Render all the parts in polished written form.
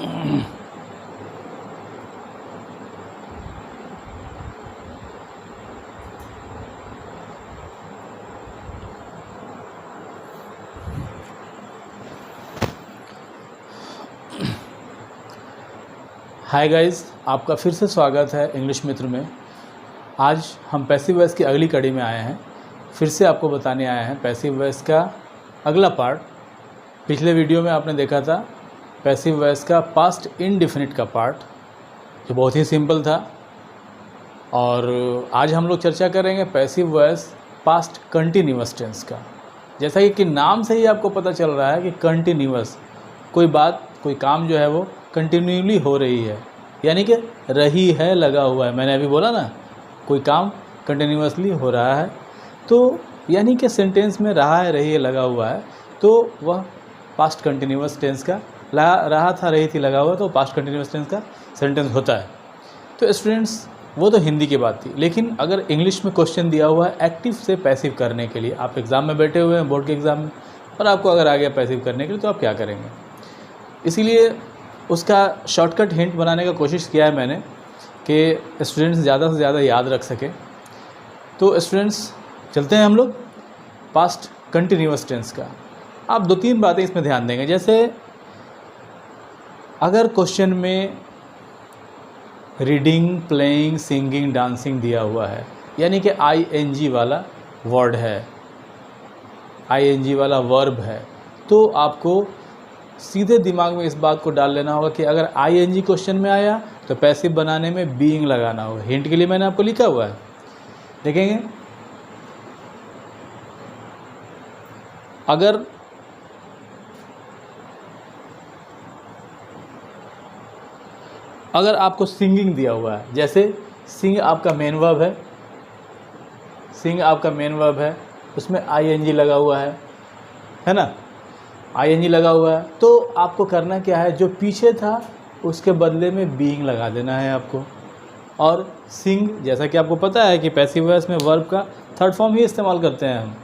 Hi guys, आपका फिर से स्वागत है इंग्लिश मित्र में। आज हम पैसिव वॉइस की अगली कड़ी में आए हैं। फिर से आपको बताने आए हैं पैसिव वॉइस का अगला पार्ट। पिछले वीडियो में आपने देखा था पैसिव वॉइस का पास्ट इंडेफिनिट का पार्ट, जो बहुत ही सिंपल था। और आज हम लोग चर्चा करेंगे passive voice past continuous tense का। जैसा कि नाम से ही आपको पता चल रहा है कि कंटिन्यूअस, कोई बात, कोई काम जो है वो कंटिन्यूली हो रही है, यानी कि रही है, लगा हुआ है। मैंने अभी बोला ना, कोई काम कंटिन्यूअसली हो रहा है, तो यानी कि सेंटेंस में रहा है, रही है, लगा हुआ है, तो वह पास्ट कंटिन्यूअस टेंस का रहा था, रही थी, लगा हुआ, तो पास्ट कंटिन्यूअस टेंस का सेंटेंस होता है। तो स्टूडेंट्स, वो तो हिंदी की बात थी, लेकिन अगर इंग्लिश में क्वेश्चन दिया हुआ है एक्टिव से पैसिव करने के लिए, आप एग्ज़ाम में बैठे हुए हैं, बोर्ड के एग्ज़ाम में, और आपको अगर आ गया पैसिव करने के लिए, तो आप क्या करेंगे? इसीलिए उसका शॉर्टकट हिंट बनाने का कोशिश किया है मैंने कि स्टूडेंट्स ज़्यादा से ज़्यादा याद रख सके। तो स्टूडेंट्स, चलते हैं हम लोग पास्ट कंटिन्यूअस टेंस का। आप 2-3 बातें इसमें ध्यान देंगे। जैसे अगर क्वेश्चन में रीडिंग, प्लेइंग, सिंगिंग, डांसिंग दिया हुआ है, यानी कि ING वाला वर्ड है, ING वाला वर्ब है, तो आपको सीधे दिमाग में इस बात को डाल लेना होगा कि अगर ING क्वेश्चन में आया तो पैसिव बनाने में बीइंग लगाना होगा। हिंट के लिए मैंने आपको लिखा हुआ है, देखेंगे। अगर आपको सिंगिंग दिया हुआ है, जैसे सिंग आपका मेन वर्ब है, सिंग आपका मेन वर्ब है, उसमें ING लगा हुआ है ना, ING लगा हुआ है, तो आपको करना क्या है, जो पीछे था उसके बदले में बीइंग लगा देना है आपको। और सिंग, जैसा कि आपको पता है कि पैसिव वॉइस में वर्ब का थर्ड फॉर्म ही इस्तेमाल करते हैं हम,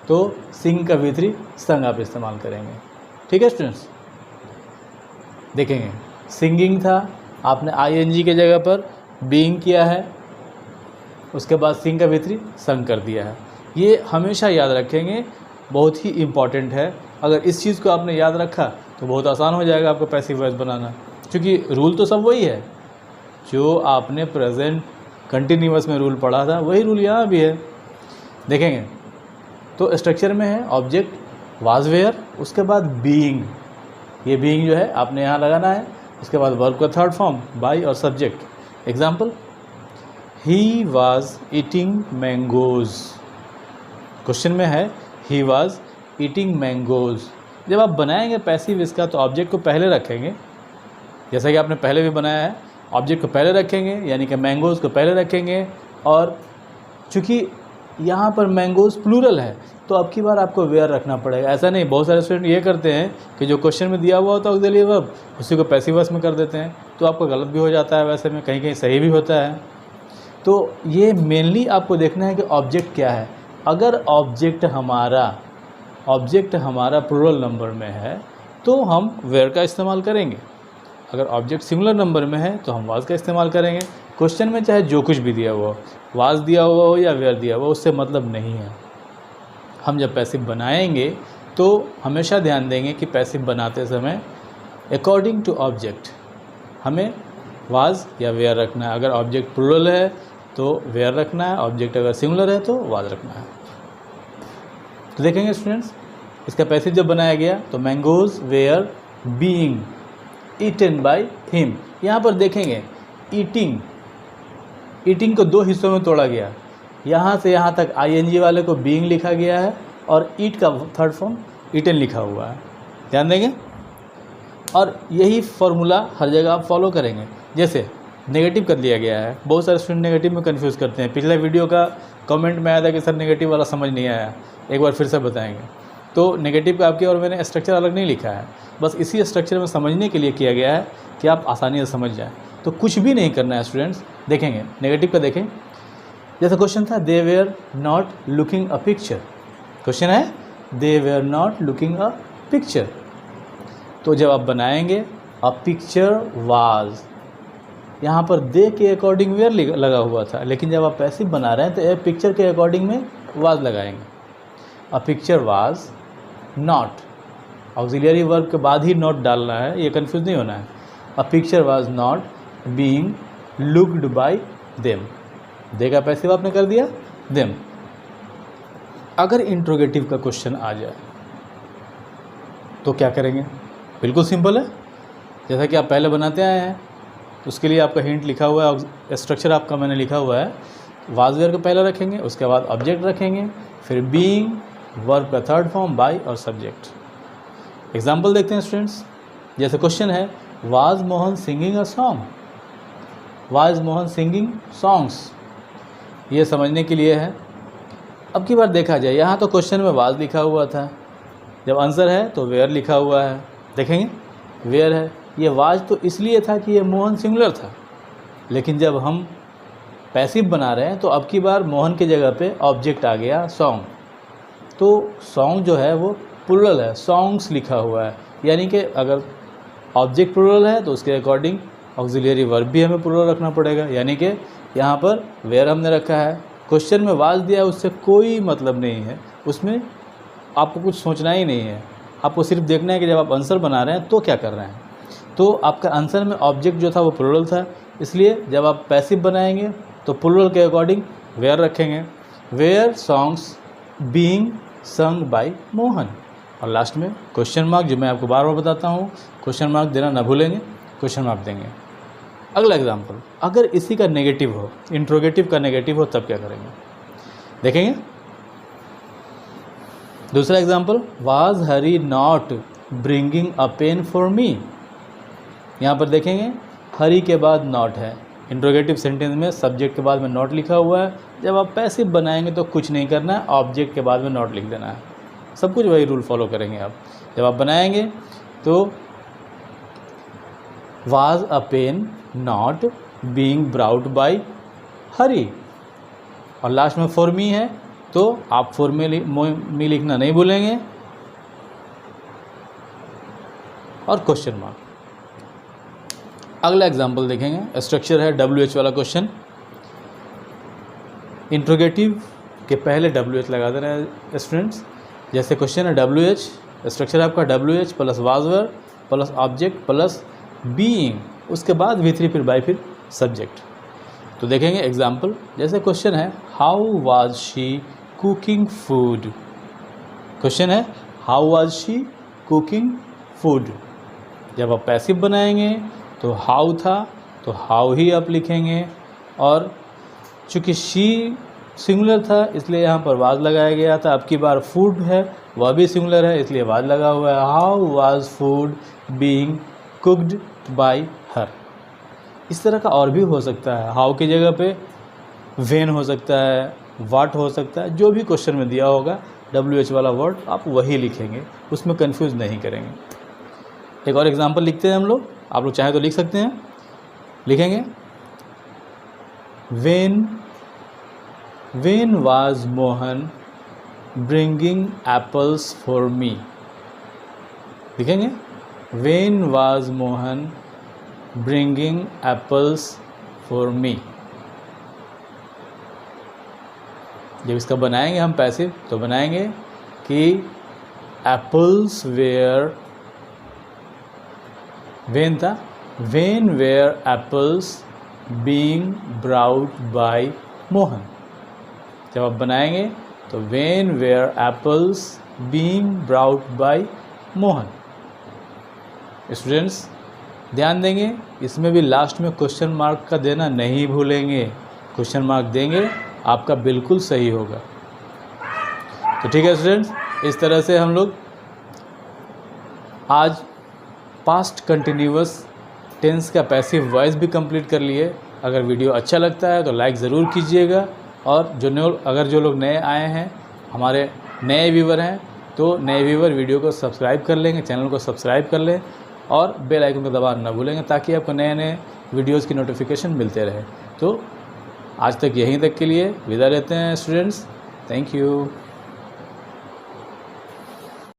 तो सिंग का V3 संग आप इस्तेमाल करेंगे। ठीक है स्टूडेंट्स, देखेंगे सिंगिंग था, आपने ING के जगह पर बीइंग किया है, उसके बाद सिंग का V3 संग कर दिया है। ये हमेशा याद रखेंगे, बहुत ही इम्पॉर्टेंट है। अगर इस चीज़ को आपने याद रखा तो बहुत आसान हो जाएगा आपको पैसिव वॉइस बनाना, क्योंकि रूल तो सब वही है जो आपने प्रेजेंट कंटिन्यूअस में रूल पढ़ा था, वही रूल यहाँ भी है। देखेंगे तो स्ट्रक्चर में है ऑब्जेक्ट वाज वेयर, उसके बाद बीइंग, ये बीइंग जो है आपने यहाँ लगाना है, उसके बाद वर्ब का थर्ड फॉर्म बाय और subject. Example, he was eating mangoes, question में है ही वाज ईटिंग मैंगोज। जब आप बनाएंगे पैसिव इसका तो ऑब्जेक्ट को पहले रखेंगे, जैसा कि आपने पहले भी बनाया है, ऑब्जेक्ट को पहले रखेंगे, यानी कि मैंगोज को पहले रखेंगे। और चूँकि यहाँ पर मैंगोज प्लूरल है, तो अब की बार आपको वेयर रखना पड़ेगा। ऐसा नहीं, बहुत सारे स्टूडेंट ये करते हैं कि जो क्वेश्चन में दिया हुआ होता है ऑक्सिलरी वर्ब, उसी को पैसिव वॉइस में कर देते हैं, तो आपको गलत भी हो जाता है, वैसे में कहीं कहीं सही भी होता है। तो ये मेनली आपको देखना है कि ऑब्जेक्ट क्या है। अगर ऑब्जेक्ट हमारा प्लूरल नंबर में है तो हम वेयर का इस्तेमाल करेंगे, अगर ऑब्जेक्ट सिंगुलर नंबर में है तो हम वाज का इस्तेमाल करेंगे। क्वेश्चन में चाहे जो कुछ भी दिया हुआ हो, वाज दिया हुआ हो या वेयर दिया हुआ हो, उससे मतलब नहीं है। हम जब पैसिव बनाएंगे तो हमेशा ध्यान देंगे कि पैसिव बनाते समय अकॉर्डिंग टू ऑब्जेक्ट हमें वाज या वेयर रखना है। अगर ऑब्जेक्ट प्लूरल है तो वेयर रखना है, ऑब्जेक्ट अगर सिंगुलर है तो वाज रखना है। तो देखेंगे स्टूडेंट्स, इसका पैसिव जब बनाया गया तो mangoes were being eaten by him. यहाँ पर देखेंगे ईटिंग को 2 हिस्सों में तोड़ा गया, यहाँ से यहाँ तक ING वाले को बीइंग लिखा गया है और ईट का थर्ड फॉर्म ईटन लिखा हुआ है, ध्यान देंगे। और यही फॉर्मूला हर जगह आप फॉलो करेंगे। जैसे नेगेटिव कर दिया गया है, बहुत सारे स्टूडेंट नेगेटिव में कंफ्यूज करते हैं। पिछले वीडियो का कमेंट में आया था कि सर नेगेटिव वाला समझ नहीं आया, एक बार फिर से बताएंगे। तो नेगेटिव का आपकी और मैंने स्ट्रक्चर अलग नहीं लिखा है, बस इसी स्ट्रक्चर में समझने के लिए किया गया है कि आप आसानी से समझ जाएं। तो कुछ भी नहीं करना है स्टूडेंट्स। देखेंगे नेगेटिव का, देखें जैसा क्वेश्चन था, they were not looking a picture. Question है they were not looking a picture. तो जब आप बनाएंगे अ पिक्चर वाज, यहाँ पर दे के अकॉर्डिंग वेयर लगा हुआ था, लेकिन जब आप पैसिव बना रहे हैं तो ए पिक्चर के अकॉर्डिंग में वाज लगाएंगे। A picture was not, auxiliary verb के बाद ही नॉट डालना है, ये कंफ्यूज नहीं होना है। A picture was not being looked bye them, देगा पैसिव आपने कर दिया देम। अगर इंट्रोगेटिव का क्वेश्चन आ जाए तो क्या करेंगे? बिल्कुल सिंपल है, जैसा कि आप पहले बनाते आए हैं। उसके लिए आपका हिंट लिखा हुआ है, स्ट्रक्चर आपका मैंने लिखा हुआ है। वाज वेयर को पहले रखेंगे, उसके बाद ऑब्जेक्ट रखेंगे, फिर बीइंग, वर्ब का थर्ड फॉर्म, बाय और सब्जेक्ट। एग्जाम्पल देखते हैं स्टूडेंट्स। जैसे क्वेश्चन है was Mohan singing a song, was Mohan singing songs, ये समझने के लिए है। अब की बार देखा जाए, यहाँ तो क्वेश्चन में वाज लिखा हुआ था, जब आंसर है तो वेयर लिखा हुआ है। देखेंगे वेयर है, ये वाज तो इसलिए था कि ये मोहन सिंगुलर था, लेकिन जब हम पैसिव बना रहे हैं तो अब की बार मोहन के जगह पे ऑब्जेक्ट आ गया सॉन्ग, तो सॉन्ग जो है वो प्लुरल है, सॉन्ग्स लिखा हुआ है। यानी कि अगर ऑब्जेक्ट प्लुरल है तो उसके अकॉर्डिंग ऑक्सिलियरी वर्ब भी हमें प्लुरल रखना पड़ेगा। यानी कि यहाँ पर वेयर हमने रखा है, क्वेश्चन में वाज दिया है, उससे कोई मतलब नहीं है, उसमें आपको कुछ सोचना ही नहीं है। आपको सिर्फ देखना है कि जब आप आंसर बना रहे हैं तो क्या कर रहे हैं। तो आपका आंसर में ऑब्जेक्ट जो था वो प्लुरल था, इसलिए जब आप पैसिव बनाएंगे तो प्लुरल के अकॉर्डिंग वेयर रखेंगे। Were songs being sung by Mohan, और लास्ट में क्वेश्चन मार्क, जो मैं आपको बार बार बताता हूँ, क्वेश्चन मार्क देना ना भूलेंगे, क्वेश्चन मार्क देंगे। अगला एग्जाम्पल, अगर इसी का नेगेटिव हो, इंट्रोगेटिव का नेगेटिव हो, तब क्या करेंगे देखेंगे। दूसरा example, was Hari not bringing a pen for me. यहाँ पर देखेंगे हरी के बाद नॉट है, इंट्रोगेटिव सेंटेंस में सब्जेक्ट के बाद में नॉट लिखा हुआ है। जब आप पैसिव बनाएंगे तो कुछ नहीं करना है, ऑब्जेक्ट के बाद में नॉट लिख देना है, सब कुछ वही रूल फॉलो करेंगे आप। जब आप बनाएंगे तो was a pen not being brought by Hari, और लास्ट में फॉर मी है तो आप फॉर मी लिखना नहीं भूलेंगे, और क्वेश्चन मार्क। अगला एग्जाम्पल देखेंगे, स्ट्रक्चर है WH वाला क्वेश्चन। इंट्रोगेटिव के पहले WH लगा देना है स्टूडेंट्स। जैसे क्वेश्चन है WH, स्ट्रक्चर आपका WH plus was were plus object plus being, उसके बाद V3 फिर बाय फिर सब्जेक्ट। तो देखेंगे एग्जाम्पल, जैसे क्वेश्चन है how was she cooking food. Question है how was she cooking food. जब आप पैसिव बनाएंगे तो हाउ था तो हाउ ही आप लिखेंगे, और चूँकि शी सिंगुलर था इसलिए यहाँ पर वाज लगाया गया था। अब की बार फूड है वह भी सिंगुलर है इसलिए वाज लगा हुआ है। How was food being cooked bye हर। इस तरह का और भी हो सकता है, हाउ की जगह पे वेन हो सकता है, वाट हो सकता है, जो भी क्वेश्चन में दिया होगा WH वाला वर्ड आप वही लिखेंगे, उसमें कंफ्यूज नहीं करेंगे। एक और एग्जांपल लिखते हैं हम लोग, आप लोग चाहे तो लिख सकते हैं। लिखेंगे when was Mohan bringing apples for me. लिखेंगे when was Mohan bringing apples for me. जब इसका बनाएंगे हम पैसिव तो बनाएंगे कि एप्पल्स वेयर, वेन था, when were apples being brought by Mohan. जब आप बनाएंगे तो when were apples being brought by Mohan. Students ध्यान देंगे, इसमें भी लास्ट में क्वेश्चन मार्क का देना नहीं भूलेंगे। क्वेश्चन मार्क देंगे आपका बिल्कुल सही होगा। तो ठीक है स्टूडेंट्स, इस तरह से हम लोग आज पास्ट कंटिन्यूअस टेंस का पैसिव वॉइस भी कंप्लीट कर लिए। अगर वीडियो अच्छा लगता है तो लाइक ज़रूर कीजिएगा, और जो लोग नए आए हैं, हमारे नए व्यूवर हैं, तो नए व्यूवर वीडियो को सब्सक्राइब कर लेंगे, चैनल को सब्सक्राइब कर लें और बेल आइकन को दबाना ना भूलेंगे, ताकि आपको नए नए वीडियोज़ की नोटिफिकेशन मिलते रहे। तो आज तक यहीं तक के लिए विदा लेते हैं स्टूडेंट्स, थैंक यू।